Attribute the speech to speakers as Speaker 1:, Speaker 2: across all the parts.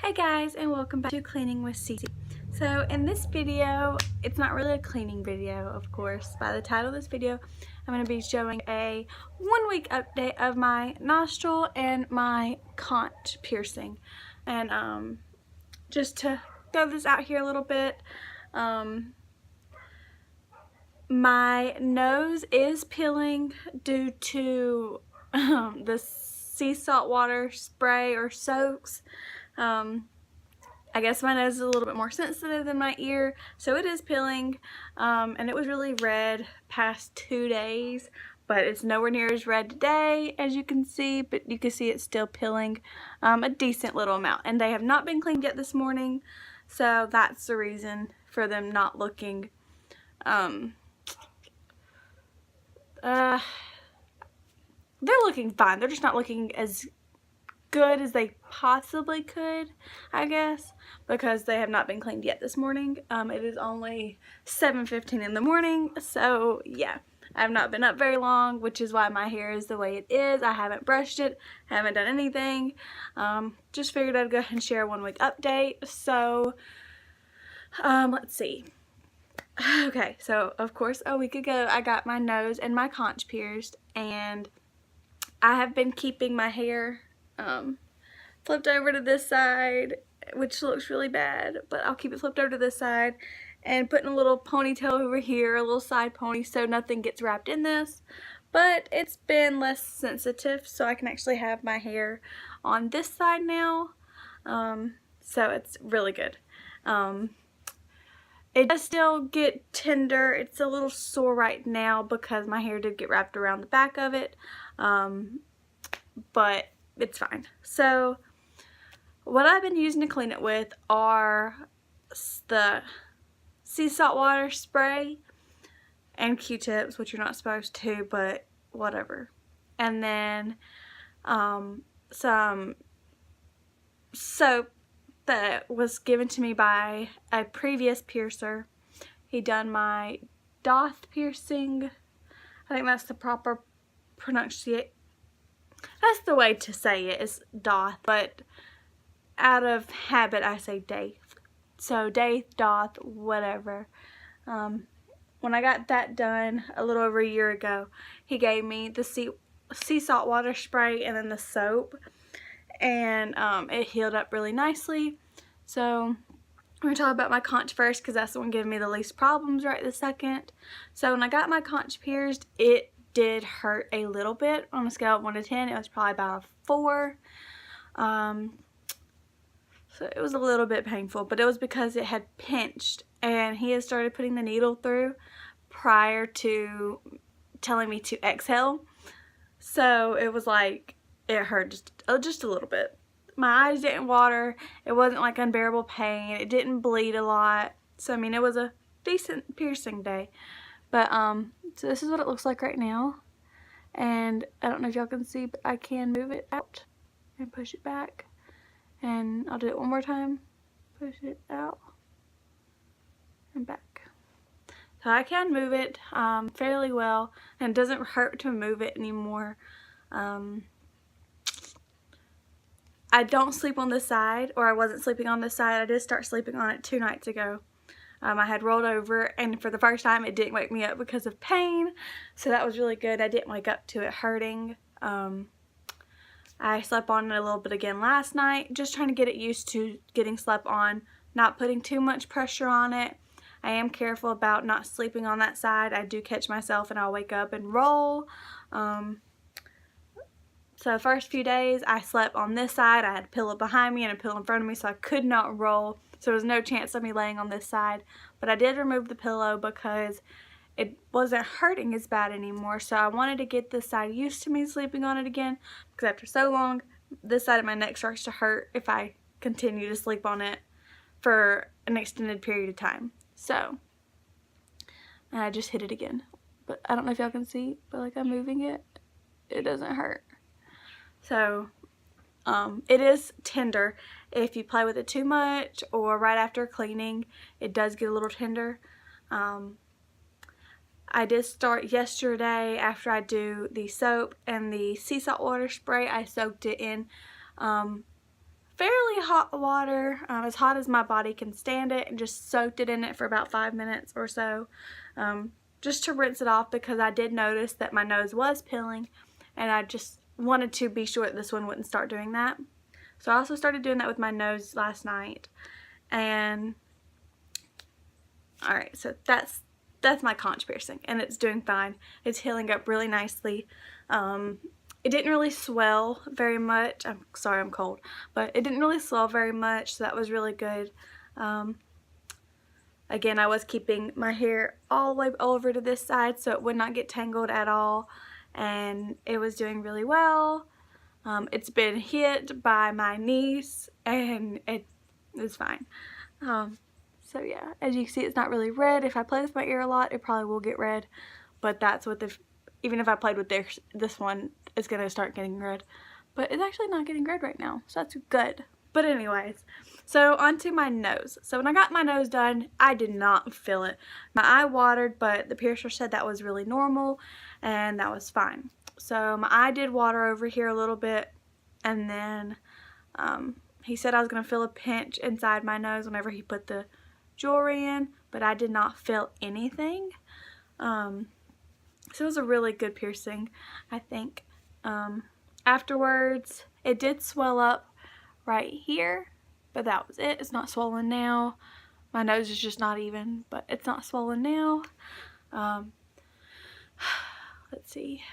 Speaker 1: Hey guys, and welcome back to Cleaning with Cece. So in this video, it's not really a cleaning video, of course. By the title of this video, I'm going to be showing a 1 week update of my nostril and my conch piercing. And just to throw this out here a little bit, my nose is peeling due to the sea salt water spray or soaks. I guess my nose is a little bit more sensitive than my ear, so it is peeling, and it was really red past 2 days, but it's nowhere near as red today as you can see, but you can see it's still peeling a decent little amount, and they have not been cleaned yet this morning, so that's the reason for them not looking they're looking fine. They're just not looking as good as they possibly could, I guess, because they have not been cleaned yet this morning. It is only 7:15 in the morning, so yeah, I have not been up very long, which is why my hair is the way it is. I haven't brushed it, haven't done anything. Just figured I'd go ahead and share a 1 week update. So let's see. Okay, so of course a week ago I got my nose and my conch pierced, and I have been keeping my hair flipped over to this side, which looks really bad, but I'll keep it flipped over to this side, and putting a little ponytail over here, a little side pony, so nothing gets wrapped in this. But it's been less sensitive, so I can actually have my hair on this side now, so it's really good. It does still get tender. It's a little sore right now because my hair did get wrapped around the back of it, but it's fine. So what I've been using to clean it with are the sea salt water spray and Q-tips, which you're not supposed to, but whatever. And then some soap that was given to me by a previous piercer. He done my doth piercing. I think that's the proper pronunciation. That's the way to say it, is doth, but out of habit I say daith. So daith, doth, whatever. When I got that done a little over a year ago, he gave me the sea salt water spray and then the soap, and it healed up really nicely. So I'm going to talk about my conch first because that's the one giving me the least problems right this second. So when I got my conch pierced, it did hurt a little bit. On a scale of 1 to 10, it was probably about a 4. So it was a little bit painful, but it was because it had pinched, and he had started putting the needle through prior to telling me to exhale. So it was like, it hurt just a little bit. My eyes didn't water. It wasn't like unbearable pain. It didn't bleed a lot. So I mean, it was a decent piercing day. But so this is what it looks like right now. And I don't know if y'all can see, but I can move it out and push it back. And I'll do it one more time. Push it out and back. So I can move it fairly well, and it doesn't hurt to move it anymore. I don't sleep on this side, or I wasn't sleeping on this side. I did start sleeping on it 2 nights ago. I had rolled over, and for the first time it didn't wake me up because of pain, so that was really good. I didn't wake up to it hurting. I slept on it a little bit again last night, just trying to get it used to getting slept on, not putting too much pressure on it. I am careful about not sleeping on that side. I do catch myself and I'll wake up and roll. So the first few days I slept on this side. I had a pillow behind me and a pillow in front of me, so I could not roll. So there was no chance of me laying on this side. But I did remove the pillow because it wasn't hurting as bad anymore. So I wanted to get this side used to me sleeping on it again, because after so long, this side of my neck starts to hurt if I continue to sleep on it for an extended period of time. So, and I just hit it again. But I don't know if y'all can see, but like I'm moving it, it doesn't hurt. So it is tender. If you play with it too much or right after cleaning, it does get a little tender. I did start yesterday after I do the soap and the sea salt water spray. I soaked it in fairly hot water, as hot as my body can stand it, and just soaked it in it for about 5 minutes or so, just to rinse it off, because I did notice that my nose was peeling, and I just wanted to be sure that this one wouldn't start doing that. So I also started doing that with my nose last night. And alright, so that's my conch piercing, and it's doing fine. It's healing up really nicely. It didn't really swell very much. I'm sorry, I'm cold. But it didn't really swell very much, so that was really good. Again, I was keeping my hair all the way over to this side so it would not get tangled at all. And it was doing really well. It's been hit by my niece, and it is fine. So yeah, as you can see, it's not really red. If I play with my ear a lot, it probably will get red. But that's what even if I played with this one, it's going to start getting red. But it's actually not getting red right now, so that's good. But anyways, so onto my nose. So when I got my nose done, I did not feel it. My eye watered, but the piercer said that was really normal, and that was fine. So my eye did water over here a little bit, and then he said I was going to feel a pinch inside my nose whenever he put the jewelry in, but I did not feel anything. So it was a really good piercing, I think. Afterwards, it did swell up right here, but that was it. It's not swollen now. My nose is just not even, but it's not swollen now. Let's see.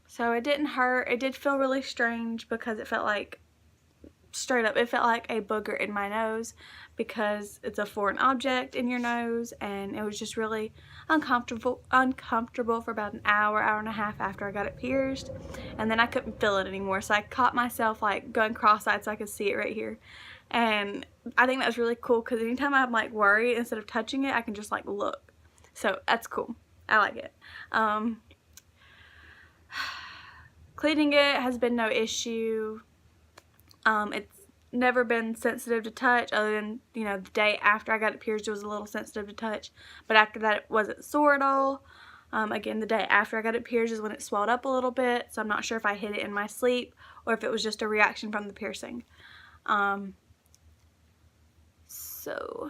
Speaker 1: So it didn't hurt. It did feel really strange because it felt like, straight up, it felt like a booger in my nose, because it's a foreign object in your nose, and it was just really uncomfortable for about an hour and a half after I got it pierced, and then I couldn't feel it anymore. So I caught myself like going cross-eyed so I could see it right here, and I think that was really cool, because anytime I'm like worried, instead of touching it, I can just like look. So that's cool. I like it. Cleaning it has been no issue. It's never been sensitive to touch, other than, you know, the day after I got it pierced, it was a little sensitive to touch, but after that it wasn't sore at all. Again, the day after I got it pierced is when it swelled up a little bit, so I'm not sure if I hit it in my sleep or if it was just a reaction from the piercing. So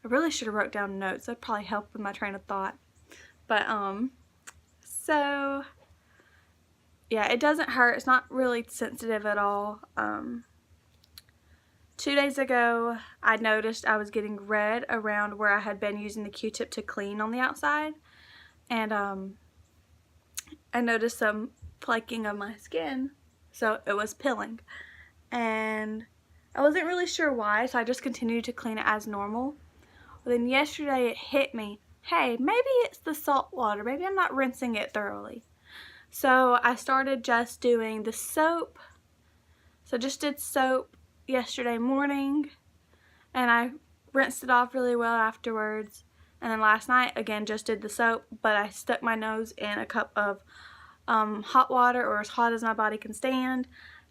Speaker 1: I really should have wrote down notes. That'd probably help with my train of thought. But so yeah, it doesn't hurt. It's not really sensitive at all. 2 days ago, I noticed I was getting red around where I had been using the Q-tip to clean on the outside. And I noticed some flaking of my skin, so it was peeling. And I wasn't really sure why, so I just continued to clean it as normal. Well, then yesterday it hit me, hey, maybe it's the salt water. Maybe I'm not rinsing it thoroughly. So I started just doing the soap. So just did soap yesterday morning, and I rinsed it off really well afterwards. And then last night, again, just did the soap, but I stuck my nose in a cup of hot water, or as hot as my body can stand.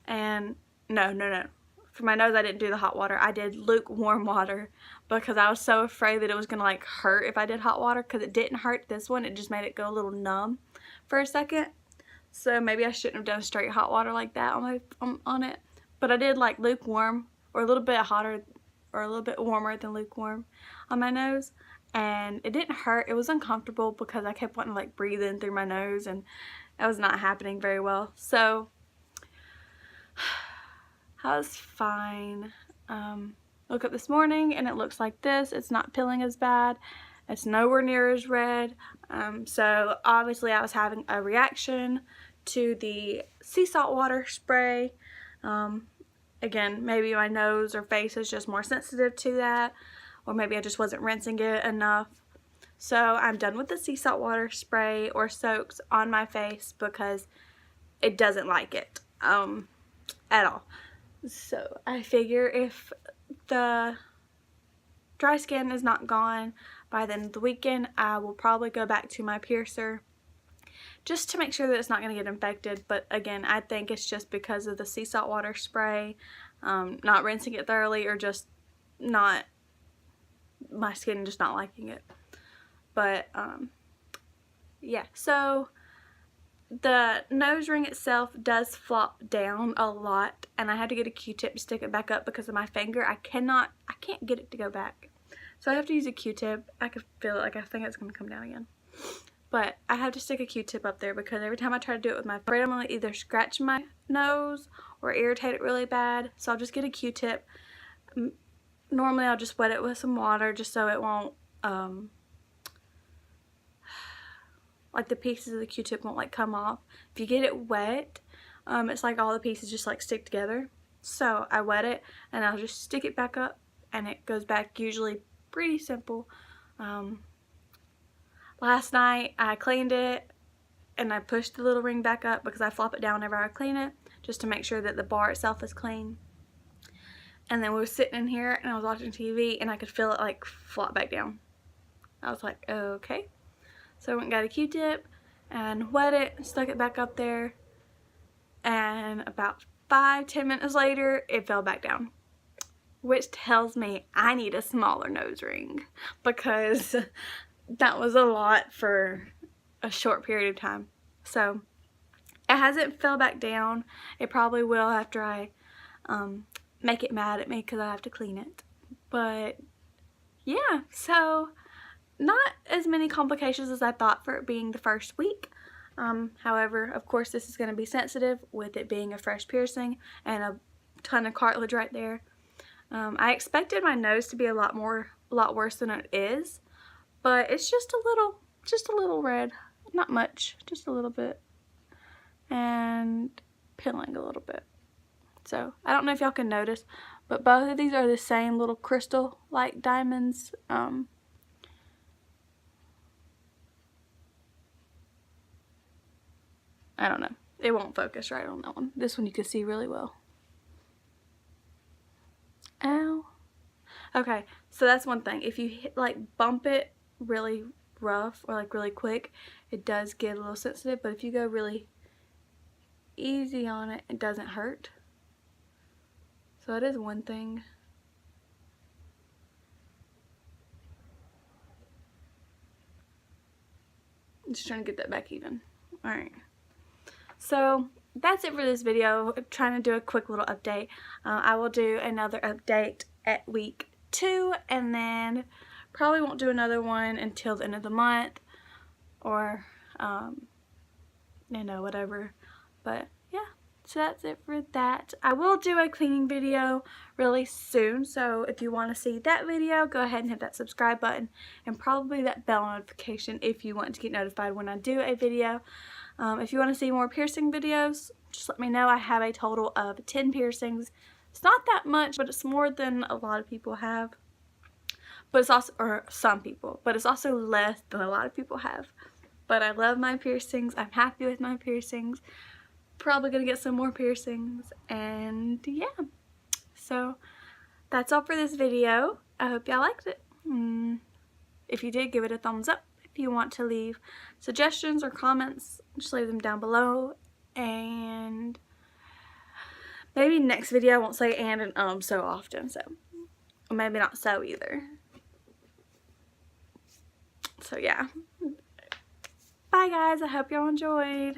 Speaker 1: And no. For my nose, I didn't do the hot water. I did lukewarm water, because I was so afraid that it was going to like hurt if I did hot water, because it didn't hurt this one. It just made it go a little numb for a second. So maybe I shouldn't have done straight hot water like that on it. But I did like lukewarm, or a little bit hotter, or a little bit warmer than lukewarm on my nose. And it didn't hurt. It was uncomfortable because I kept wanting to like breathe in through my nose, and that was not happening very well. So I was fine. Woke up this morning and it looks like this. It's not peeling as bad. It's nowhere near as red. So obviously I was having a reaction to the sea salt water spray. Again, maybe my nose or face is just more sensitive to that, or maybe I just wasn't rinsing it enough. So I'm done with the sea salt water spray or soaks on my face, because it doesn't like it at all. So I figure if the dry skin is not gone by the end of the weekend, I will probably go back to my piercer just to make sure that it's not going to get infected. But again, I think it's just because of the sea salt water spray, not rinsing it thoroughly, or just not, my skin just not liking it. But yeah, so the nose ring itself does flop down a lot, and I had to get a Q-tip to stick it back up because of my finger. I can't get it to go back. So I have to use a Q-tip. I could feel it, like I think it's going to come down again. But I have to stick a Q-tip up there because every time I try to do it with my finger, I'm going to either scratch my nose or irritate it really bad. So I'll just get a Q-tip. Normally I'll just wet it with some water just so it won't, like the pieces of the Q-tip won't like come off. If you get it wet, it's like all the pieces just like stick together. So I wet it and I'll just stick it back up and it goes back usually pretty simple. Last night I cleaned it and I pushed the little ring back up because I flop it down whenever I clean it just to make sure that the bar itself is clean. And then we were sitting in here and I was watching TV and I could feel it like flop back down. I was like, okay. So I went and got a Q-tip and wet it, stuck it back up there, and about 5-10 minutes later it fell back down, which tells me I need a smaller nose ring because that was a lot for a short period of time. So it hasn't fell back down. It probably will after I make it mad at me because I have to clean it. But yeah, so not as many complications as I thought for it being the first week. However, of course this is going to be sensitive with it being a fresh piercing and a ton of cartilage right there. I expected my nose to be a lot worse than it is, but it's just a little red. Not much, just a little bit, and peeling a little bit. So I don't know if y'all can notice, but both of these are the same little crystal like diamonds. I don't know. It won't focus right on that one. This one you can see really well. Ow. Okay, so that's one thing. If you like bump it really rough or like really quick, it does get a little sensitive, but if you go really easy on it, it doesn't hurt. So that is one thing. I'm just trying to get that back even. Alright. So that's it for this video. I'm trying to do a quick little update. I will do another update at week 2, and then probably won't do another one until the end of the month, or you know, whatever. But yeah, so that's it for that. I will do a cleaning video really soon, so if you want to see that video, go ahead and hit that subscribe button and probably that bell notification if you want to get notified when I do a video. If you want to see more piercing videos, just let me know. I have a total of 10 piercings. It's not that much, but it's more than a lot of people have. But it's also, or some people, but it's also less than a lot of people have. But I love my piercings. I'm happy with my piercings. Probably gonna get some more piercings, and yeah. So that's all for this video. I hope y'all liked it. If you did, give it a thumbs up. If you want to leave suggestions or comments, just leave them down below. And maybe next video I won't say and so often, so maybe not so either. So yeah. Bye guys, I hope y'all enjoyed.